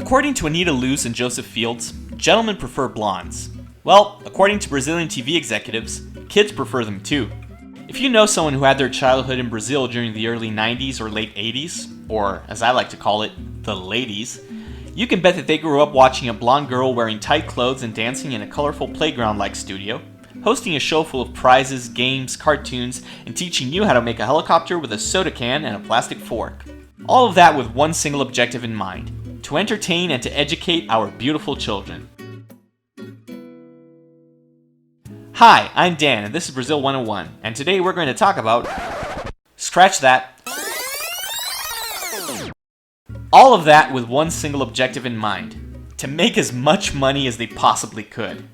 According to Anita Luz and Joseph Fields, gentlemen prefer blondes. Well, according to Brazilian TV executives, kids prefer them too. If you know someone who had their childhood in Brazil during the early 90s or late 80s, or as I like to call it, the ladies, you can bet that they grew up watching a blonde girl wearing tight clothes and dancing in a colorful playground-like studio, hosting a show full of prizes, games, cartoons, and teaching you how to make a helicopter with a soda can and a plastic fork. All of that with one single objective in mind: to entertain and to educate our beautiful children. Hi, I'm Dan, and this is Brazil 101, and today we're going to talk about... Scratch that. All of that with one single objective in mind: to make as much money as they possibly could.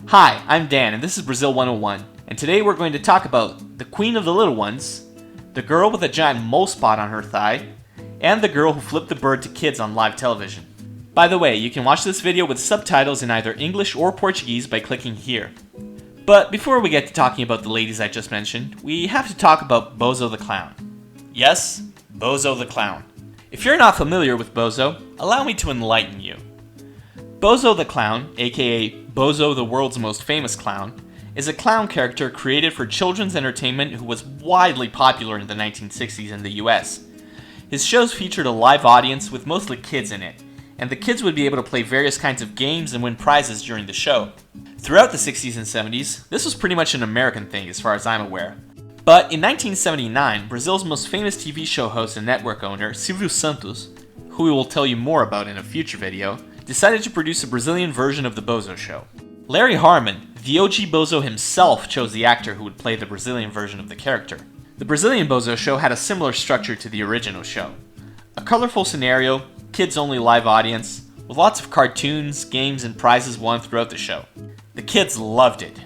Hi, I'm Dan, and this is Brazil 101, and today we're going to talk about the Queen of the Little Ones, the girl with a giant mole spot on her thigh, and the girl who flipped the bird to kids on live television. By the way, you can watch this video with subtitles in either English or Portuguese by clicking here. But before we get to talking about the ladies I just mentioned, we have to talk about Bozo the Clown. Yes, Bozo the Clown. If you're not familiar with Bozo, allow me to enlighten you. Bozo the Clown, aka Bozo the world's most famous clown, is a clown character created for children's entertainment who was widely popular in the 1960s in the US. His shows featured a live audience with mostly kids in it, and the kids would be able to play various kinds of games and win prizes during the show. Throughout the 60s and 70s, this was pretty much an American thing as far as I'm aware. But in 1979, Brazil's most famous TV show host and network owner, Silvio Santos, who we will tell you more about in a future video, decided to produce a Brazilian version of the Bozo show. Larry Harmon, the OG Bozo himself, chose the actor who would play the Brazilian version of the character. The Brazilian Bozo show had a similar structure to the original show. A colorful scenario, kids-only live audience, with lots of cartoons, games, and prizes won throughout the show. The kids loved it.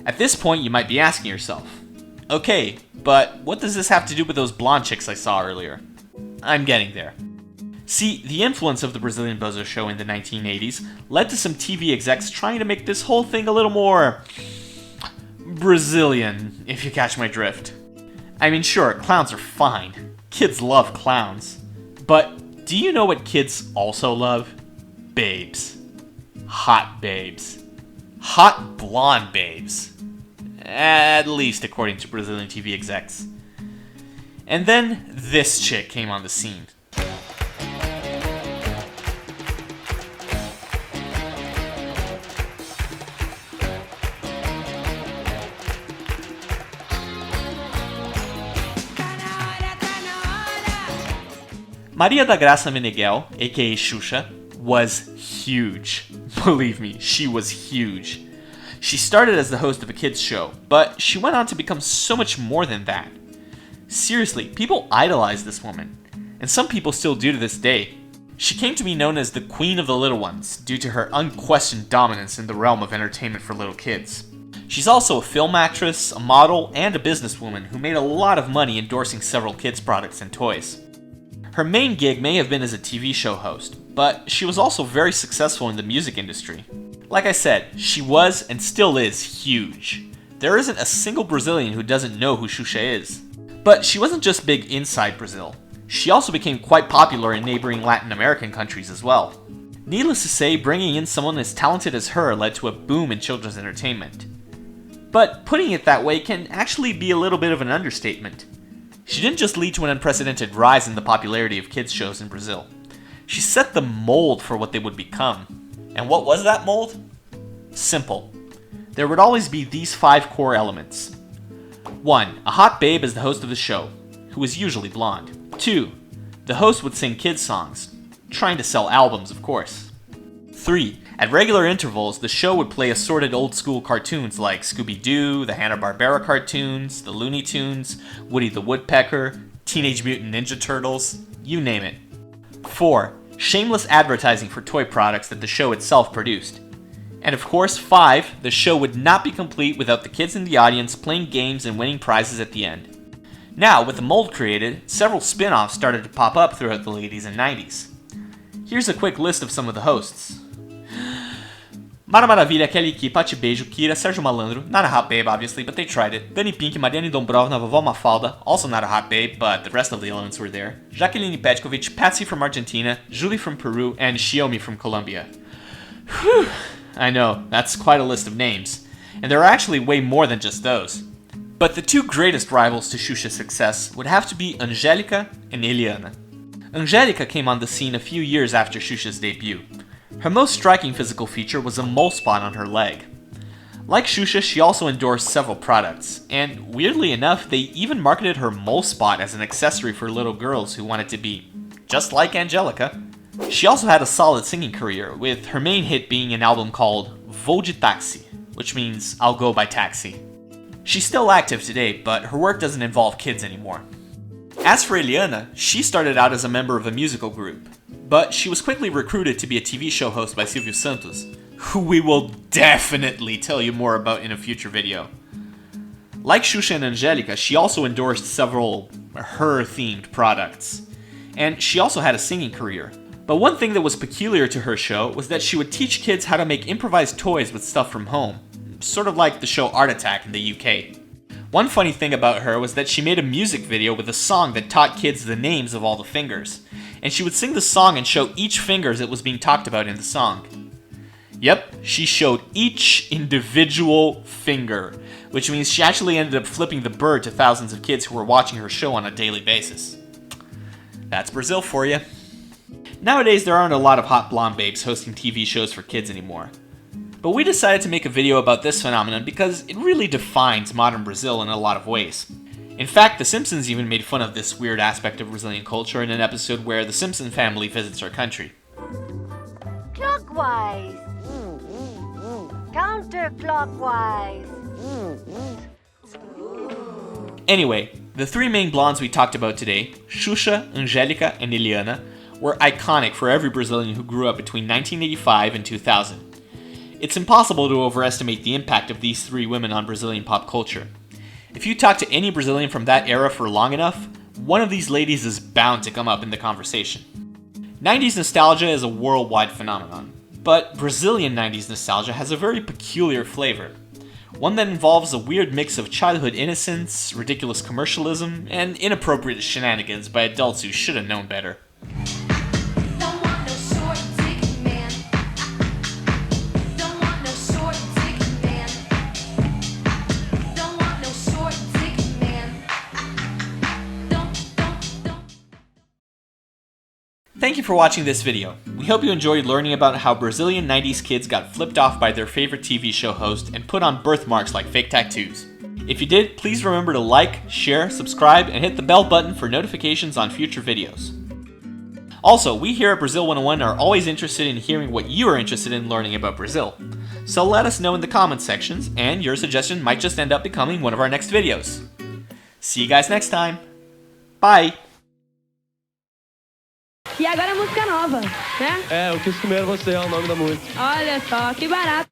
At this point, you might be asking yourself, okay, but what does this have to do with those blonde chicks I saw earlier? I'm getting there. See, the influence of the Brazilian Bozo show in the 1980s led to some TV execs trying to make this whole thing a little more... Brazilian, if you catch my drift. I mean, sure, clowns are fine. Kids love clowns. But do you know what kids also love? Babes. Hot babes. Hot blonde babes. At least according to Brazilian TV execs. And then this chick came on the scene. Maria da Graça Meneghel, aka Xuxa, was huge. Believe me, she was huge. She started as the host of a kids show, but she went on to become so much more than that. Seriously, people idolized this woman, and some people still do to this day. She came to be known as the Queen of the Little Ones due to her unquestioned dominance in the realm of entertainment for little kids. She's also a film actress, a model, and a businesswoman who made a lot of money endorsing several kids' products and toys. Her main gig may have been as a TV show host, but she was also very successful in the music industry. Like I said, she was and still is huge. There isn't a single Brazilian who doesn't know who Xuxa is. But she wasn't just big inside Brazil. She also became quite popular in neighboring Latin American countries as well. Needless to say, bringing in someone as talented as her led to a boom in children's entertainment. But putting it that way can actually be a little bit of an understatement. She didn't just lead to an unprecedented rise in the popularity of kids' shows in Brazil. She set the mold for what they would become. And what was that mold? Simple. There would always be these 5 core elements. 1. A hot babe as the host of the show, who was usually blonde. 2. The host would sing kids' songs, trying to sell albums, of course. 3. At regular intervals, the show would play assorted old-school cartoons like Scooby-Doo, the Hanna-Barbera cartoons, the Looney Tunes, Woody the Woodpecker, Teenage Mutant Ninja Turtles, you name it. 4. Shameless advertising for toy products that the show itself produced. And of course, 5. The show would not be complete without the kids in the audience playing games and winning prizes at the end. Now, with the mold created, several spin-offs started to pop up throughout the 80s and 90s. Here's a quick list of some of the hosts. Mara Maravilha, Kelly Ki, Pati Beijo, Kira, Sérgio Malandro, not a hot babe obviously, but they tried it. Dani Pink, Mariane Dombrovna, Vovó Mafalda, also not a hot babe, but the rest of the elements were there. Jacqueline Petkovic, Patsy from Argentina, Julie from Peru, and Xiaomi from Colombia. Whew, I know, that's quite a list of names. And there are actually way more than just those. But the two greatest rivals to Xuxa's success would have to be Angélica and Eliana. Angélica came on the scene a few years after Xuxa's debut. Her most striking physical feature was a mole spot on her leg. Like Xuxa, she also endorsed several products, and weirdly enough, they even marketed her mole spot as an accessory for little girls who wanted to be just like Angélica. She also had a solid singing career, with her main hit being an album called Vou de Táxi, which means I'll go by taxi. She's still active today, but her work doesn't involve kids anymore. As for Eliana, she started out as a member of a musical group, but she was quickly recruited to be a TV show host by Silvio Santos, who we will definitely tell you more about in a future video. Like Xuxa and Angélica, she also endorsed several her-themed products, and she also had a singing career. But one thing that was peculiar to her show was that she would teach kids how to make improvised toys with stuff from home, sort of like the show Art Attack in the UK. One funny thing about her was that she made a music video with a song that taught kids the names of all the fingers, and she would sing the song and show each finger as it was being talked about in the song. Yep, she showed each individual finger, which means she actually ended up flipping the bird to thousands of kids who were watching her show on a daily basis. That's Brazil for you. Nowadays, there aren't a lot of hot blonde babes hosting TV shows for kids anymore. But we decided to make a video about this phenomenon because it really defines modern Brazil in a lot of ways. In fact, The Simpsons even made fun of this weird aspect of Brazilian culture in an episode where the Simpson family visits our country. Clockwise. Counterclockwise. Anyway, the three main blondes we talked about today, Xuxa, Angélica, and Eliana, were iconic for every Brazilian who grew up between 1985 and 2000. It's impossible to overestimate the impact of these three women on Brazilian pop culture. If you talk to any Brazilian from that era for long enough, one of these ladies is bound to come up in the conversation. 90s nostalgia is a worldwide phenomenon, but Brazilian 90s nostalgia has a very peculiar flavor. One that involves a weird mix of childhood innocence, ridiculous commercialism, and inappropriate shenanigans by adults who should have known better. Thank you for watching this video. We hope you enjoyed learning about how Brazilian 90s kids got flipped off by their favorite TV show host and put on birthmarks like fake tattoos. If you did, please remember to like, share, subscribe, and hit the bell button for notifications on future videos. Also, we here at Brazil 101 are always interested in hearing what you are interested in learning about Brazil. So let us know in the comments sections, and your suggestion might just end up becoming one of our next videos. See you guys next time. Bye! E agora a música nova, né? Eu quis comer você, é o nome da música. Olha só, que barato.